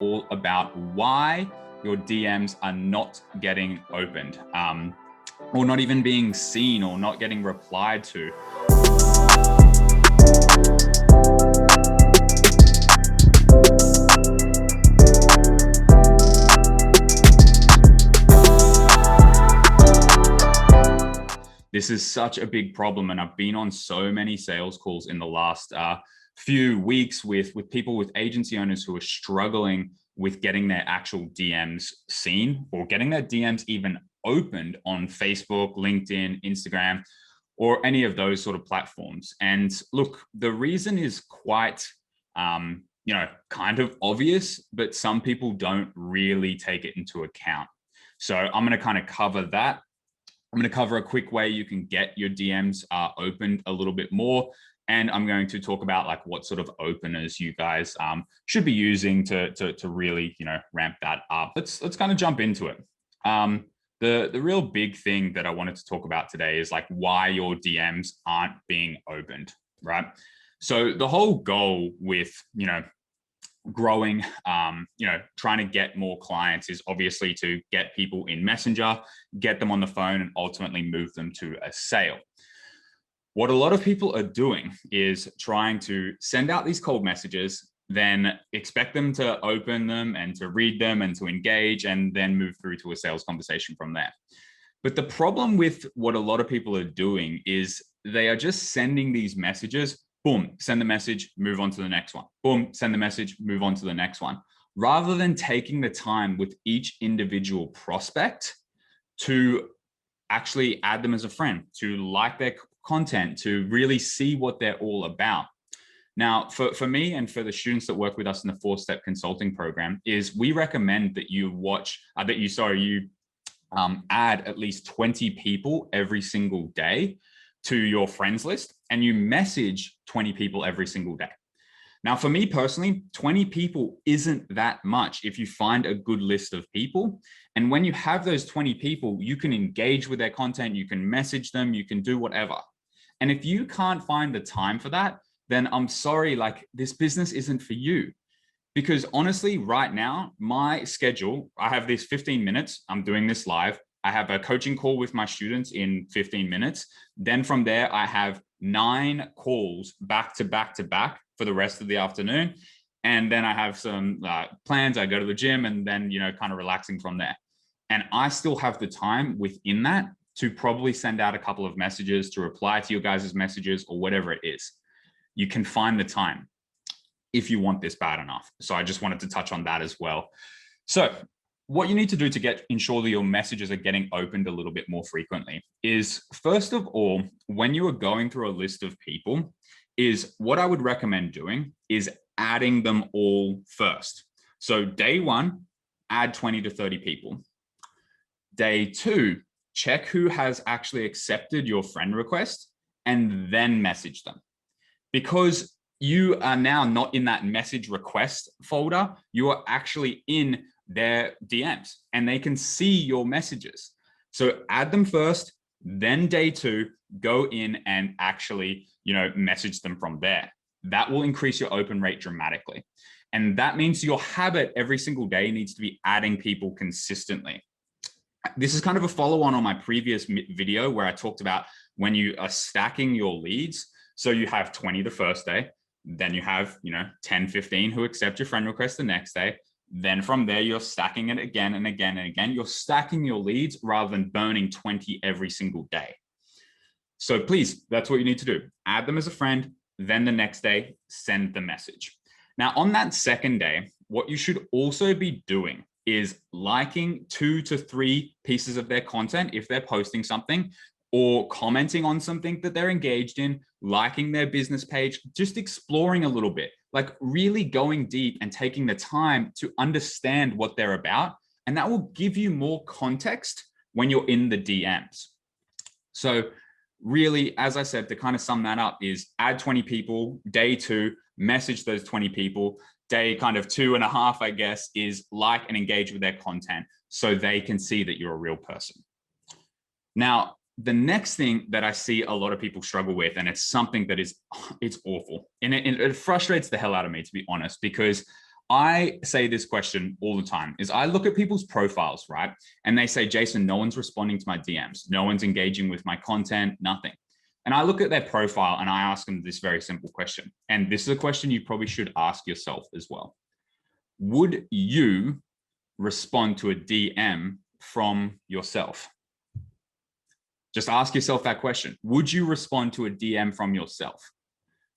all about why your DMs are not getting opened, or not even being seen or not getting replied to. This is such a big problem, and I've been on so many sales calls in the last few weeks with people, with agency owners who are struggling with getting their actual DMs seen or getting their DMs even opened on Facebook, LinkedIn, Instagram, or any of those sort of platforms. And look, the reason is quite, kind of obvious, but some people don't really take it into account. So I'm going to kind of cover that. I'm going to cover a quick way you can get your DMs opened a little bit more. And I'm going to talk about like what sort of openers you guys should be using to really, ramp that up. Let's kind of jump into it. The real big thing that I wanted to talk about today is like why your DMs aren't being opened, right? So the whole goal with, growing, trying to get more clients is obviously to get people in Messenger, get them on the phone, and ultimately move them to a sale. What a lot of people are doing is trying to send out these cold messages, then expect them to open them and to read them and to engage, and then move through to a sales conversation from there. But the problem with what a lot of people are doing is they are just sending these messages. Boom, send the message, move on to the next one. Boom, send the message, move on to the next one. Rather than taking the time with each individual prospect to actually add them as a friend, to like their content, to really see what they're all about. Now, for me and for the students that work with us in the 4-step consulting program, is we recommend that you add at least 20 people every single day to your friends list, and you message 20 people every single day. Now, for me personally, 20 people isn't that much if you find a good list of people. And when you have those 20 people, you can engage with their content, you can message them, you can do whatever. And if you can't find the time for that, then I'm sorry, like this business isn't for you. Because honestly, right now, my schedule, I have these 15 minutes, I'm doing this live. I have a coaching call with my students in 15 minutes. Then from there, I have 9 calls back to back to back for the rest of the afternoon. And then I have some plans. I go to the gym and then, kind of relaxing from there. And I still have the time within that to probably send out a couple of messages, to reply to your guys' messages or whatever it is. You can find the time if you want this bad enough. So I just wanted to touch on that as well. So what you need to do to ensure that your messages are getting opened a little bit more frequently is, first of all, when you are going through a list of people, is what I would recommend doing is adding them all first. So day 1, add 20 to 30 people. Day 2, check who has actually accepted your friend request and then message them. Because you are now not in that message request folder, you are actually in their DMs and they can see your messages. So add them first, then day 2, go in and actually, message them from there. That will increase your open rate dramatically. And that means your habit every single day needs to be adding people consistently. This is kind of a follow-on my previous video where I talked about when you are stacking your leads. So you have 20 the first day, then you have, 10, 15 who accept your friend request the next day. Then from there, you're stacking it again and again and again. You're stacking your leads rather than burning 20 every single day. So please, that's what you need to do. Add them as a friend. Then the next day, send the message. Now, on that second day, what you should also be doing is liking 2 to 3 pieces of their content if they're posting something, or commenting on something that they're engaged in, liking their business page, just exploring a little bit, like really going deep and taking the time to understand what they're about. And that will give you more context when you're in the DMs. So really, as I said, to kind of sum that up is add 20 people, day 2, message those 20 people. Day kind of 2.5, I guess, is like and engage with their content so they can see that you're a real person. Now, the next thing that I see a lot of people struggle with, and it's something that it's awful, and it frustrates the hell out of me, to be honest, because I say this question all the time is I look at people's profiles, right? And they say, Jason, no one's responding to my DMs. No one's engaging with my content, nothing. And I look at their profile and I ask them this very simple question. And this is a question you probably should ask yourself as well. Would you respond to a DM from yourself? Just ask yourself that question. Would you respond to a DM from yourself?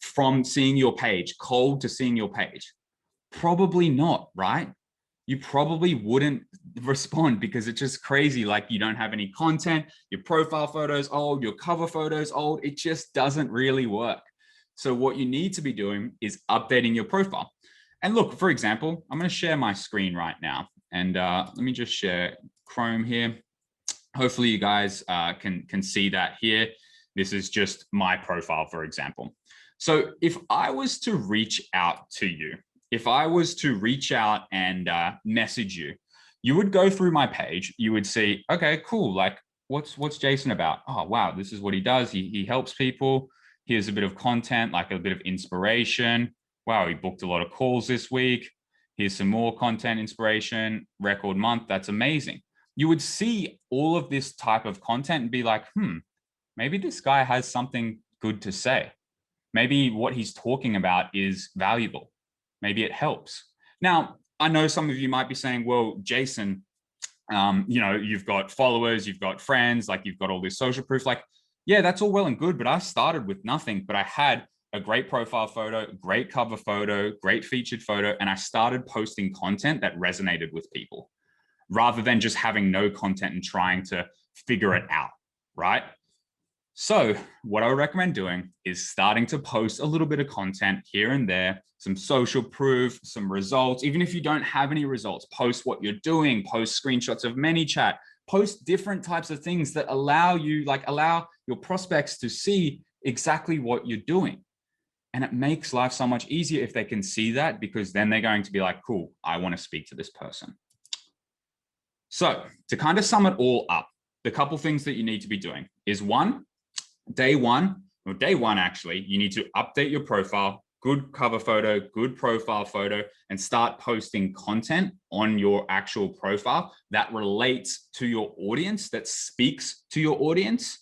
From seeing your page, cold to seeing your page? Probably not, right? You probably wouldn't respond because it's just crazy. Like you don't have any content, your profile photo's old, your cover photo's old. It just doesn't really work. So what you need to be doing is updating your profile. And look, for example, I'm going to share my screen right now. And let me just share Chrome here. Hopefully you guys can see that here. This is just my profile, for example. So if I was to reach out to you, if I was to reach out and message you, you would go through my page. You would see, okay, cool. Like what's Jason about? Oh, wow. This is what he does. He helps people. Here's a bit of content, like a bit of inspiration. Wow. He booked a lot of calls this week. Here's some more content, inspiration, record month. That's amazing. You would see all of this type of content and be like, maybe this guy has something good to say. Maybe what he's talking about is valuable. Maybe it helps. Now, I know some of you might be saying, well, Jason, you've got followers, you've got friends, like you've got all this social proof. Like, yeah, that's all well and good, but I started with nothing, but I had a great profile photo, great cover photo, great featured photo, and I started posting content that resonated with people rather than just having no content and trying to figure it out, right? So what I would recommend doing is starting to post a little bit of content here and there, some social proof, some results. Even if you don't have any results, post what you're doing, post screenshots of ManyChat, post different types of things that allow your prospects to see exactly what you're doing. And it makes life so much easier if they can see that, because then they're going to be like, cool, I want to speak to this person. So to kind of sum it all up, the couple things that you need to be doing is day one, actually, you need to update your profile, good cover photo, good profile photo, and start posting content on your actual profile that relates to your audience, that speaks to your audience.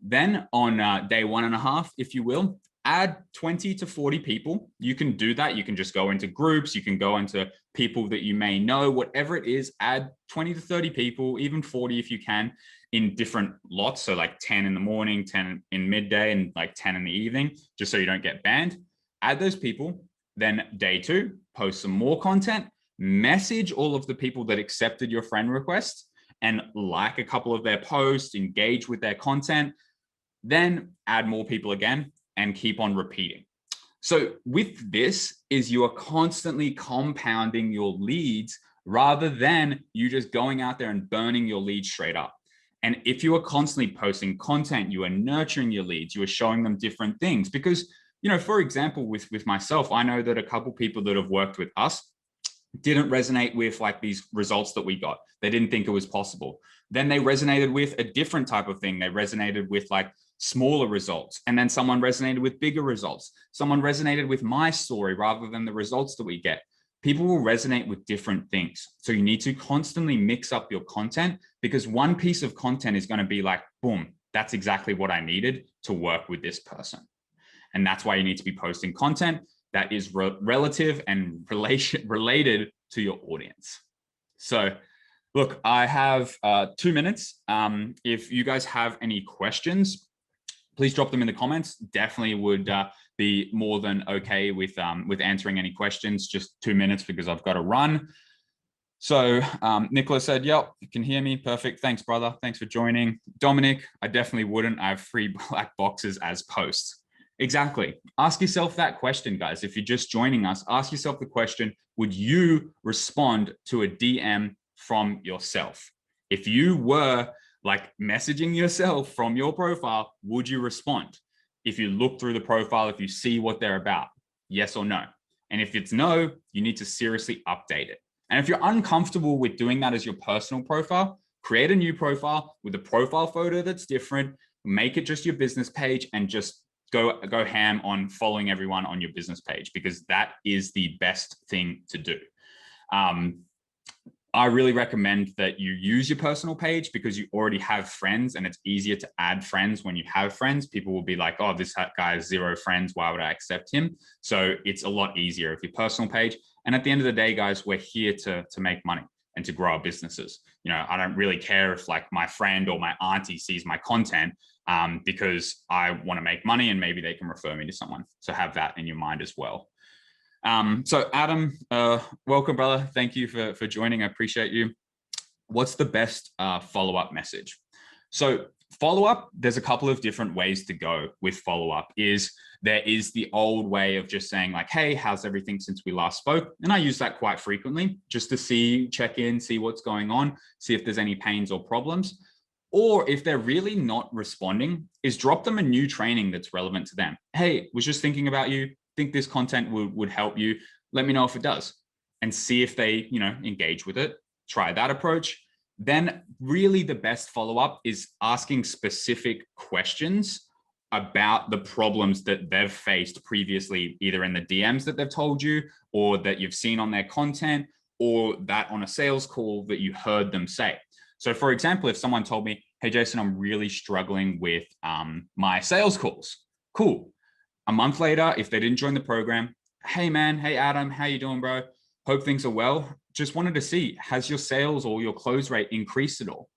Then on day 1.5, if you will, add 20 to 40 people. You can do that. You can just go into groups. You can go into people that you may know, whatever it is, add 20 to 30 people, even 40 if you can, in different lots. So like 10 in the morning, 10 in midday, and like 10 in the evening, just so you don't get banned. Add those people. Then day 2, post some more content, message all of the people that accepted your friend request and like a couple of their posts, engage with their content, then add more people again and keep on repeating. So with this is you are constantly compounding your leads rather than you just going out there and burning your leads straight up. And if you are constantly posting content, you are nurturing your leads, you are showing them different things. Because, for example, with myself, I know that a couple people that have worked with us didn't resonate with like these results that we got. They didn't think it was possible. Then they resonated with a different type of thing. They resonated with like smaller results. And then someone resonated with bigger results. Someone resonated with my story rather than the results that we get. People will resonate with different things. So you need to constantly mix up your content, because one piece of content is going to be like, boom, that's exactly what I needed to work with this person. And that's why you need to be posting content that is relative and related to your audience. So look, I have 2 minutes. If you guys have any questions, please drop them in the comments. Definitely would be more than okay with answering any questions. Just 2 minutes because I've got to run. So Nicola said, yep, you can hear me. Perfect. Thanks, brother. Thanks for joining. Dominic, I definitely wouldn't. I have 3 black boxes as posts. Exactly. Ask yourself that question, guys. If you're just joining us, ask yourself the question, would you respond to a DM from yourself? If you were like messaging yourself from your profile, would you respond? If you look through the profile, if you see what they're about, yes or no? And if it's no, you need to seriously update it. And if you're uncomfortable with doing that as your personal profile, create a new profile with a profile photo that's different, make it just your business page and just go ham on following everyone on your business page, because that is the best thing to do. I really recommend that you use your personal page because you already have friends, and it's easier to add friends when you have friends. People will be like, oh, this guy has 0 friends, why would I accept him? So it's a lot easier if your personal page. And at the end of the day, guys, we're here to make money and to grow our businesses. You know, I don't really care if like my friend or my auntie sees my content, because I want to make money and maybe they can refer me to someone. So have that in your mind as well. So Adam, welcome, brother. Thank you for joining. I appreciate you. What's the best follow-up message? So follow-up, there's a couple of different ways to go with follow-up. There is the old way of just saying like, hey, how's everything since we last spoke? And I use that quite frequently just to check in, see what's going on, see if there's any pains or problems. Or if they're really not responding, is drop them a new training that's relevant to them. Hey, was just thinking about you. Think this content would help you. Let me know if it does, and see if they, engage with it. Try that approach. Then really the best follow-up is asking specific questions about the problems that they've faced previously, either in the DMs that they've told you, or that you've seen on their content, or that on a sales call that you heard them say. So for example, if someone told me, hey, Jason, I'm really struggling with my sales calls. Cool. A month later, if they didn't join the program, hey man, hey Adam, how you doing, bro? Hope things are well. Just wanted to see, has your sales or your close rate increased at all?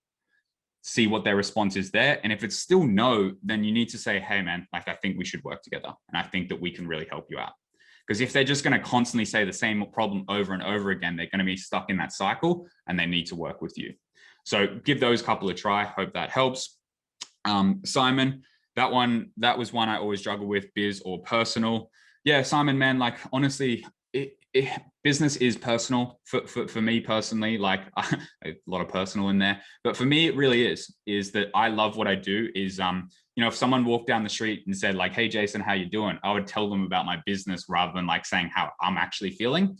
See what their response is there. And if it's still no, then you need to say, hey man, like I think we should work together. And I think that we can really help you out. Because if they're just going to constantly say the same problem over and over again, they're going to be stuck in that cycle and they need to work with you. So give those couple a try. Hope that helps. Simon, that was one I always struggle with, biz or personal. Yeah, Simon, man, like honestly, business is personal for me personally, like a lot of personal in there, but for me, it really is that I love what I do is, if someone walked down the street and said like, hey, Jason, how you doing? I would tell them about my business rather than like saying how I'm actually feeling.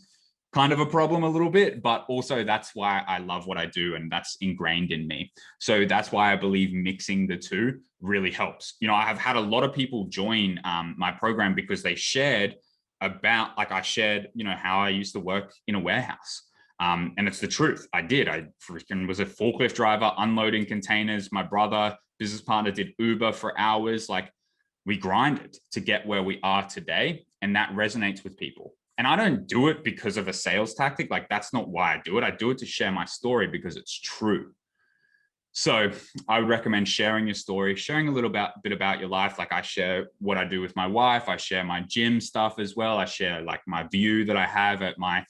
Kind of a problem a little bit, but also that's why I love what I do and that's ingrained in me. So that's why I believe mixing the two really helps. I have had a lot of people join my program because they shared about, like I shared, how I used to work in a warehouse. And it's the truth. I freaking was a forklift driver, unloading containers. My brother, business partner, did Uber for hours. Like we grinded to get where we are today. And that resonates with people. And I don't do it because of a sales tactic. Like that's not why I do it. I do it to share my story because it's true. So I would recommend sharing your story, sharing a little bit about your life. Like I share what I do with my wife. I share my gym stuff as well. I share like my view that I have at my,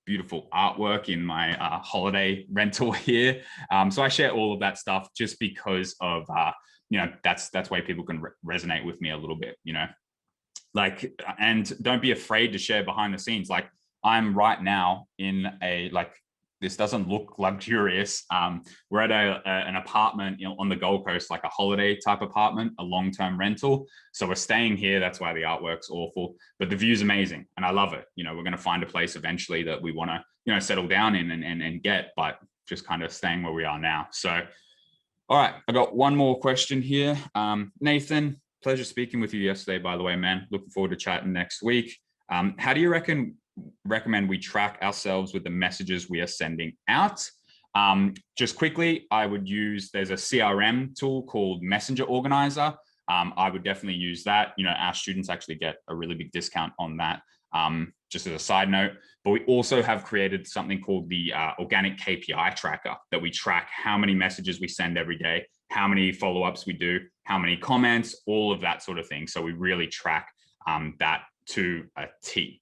beautiful artwork in my holiday rental here. So I share all of that stuff just because of, that's why people can resonate with me a little bit, Like, and don't be afraid to share behind the scenes. Like I'm right now in this doesn't look luxurious. We're at an apartment on the Gold Coast, like a holiday type apartment, a long-term rental. So we're staying here. That's why the artwork's awful, but the view's amazing and I love it. We're going to find a place eventually that we want to, settle down in and get, but just kind of staying where we are now. So, all right, I got one more question here. Nathan, pleasure speaking with you yesterday, by the way, man. Looking forward to chatting next week. How do you recommend we track ourselves with the messages we are sending out? Just quickly, I would use, there's a CRM tool called Messenger Organizer. I would definitely use that. Our students actually get a really big discount on that, just as a side note. But we also have created something called the organic KPI tracker that we track how many messages we send every day, how many follow-ups we do, how many comments, all of that sort of thing. So we really track that to a T.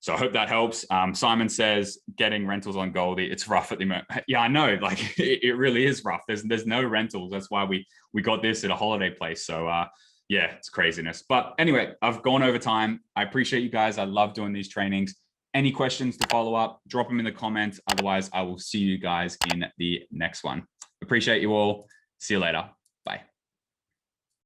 So I hope that helps. Simon says, getting rentals on Goldie, it's rough at the moment. Yeah, I know, like it really is rough. There's no rentals. That's why we got this at a holiday place. So yeah, it's craziness. But anyway, I've gone over time. I appreciate you guys. I love doing these trainings. Any questions to follow up, drop them in the comments. Otherwise, I will see you guys in the next one. Appreciate you all. See you later.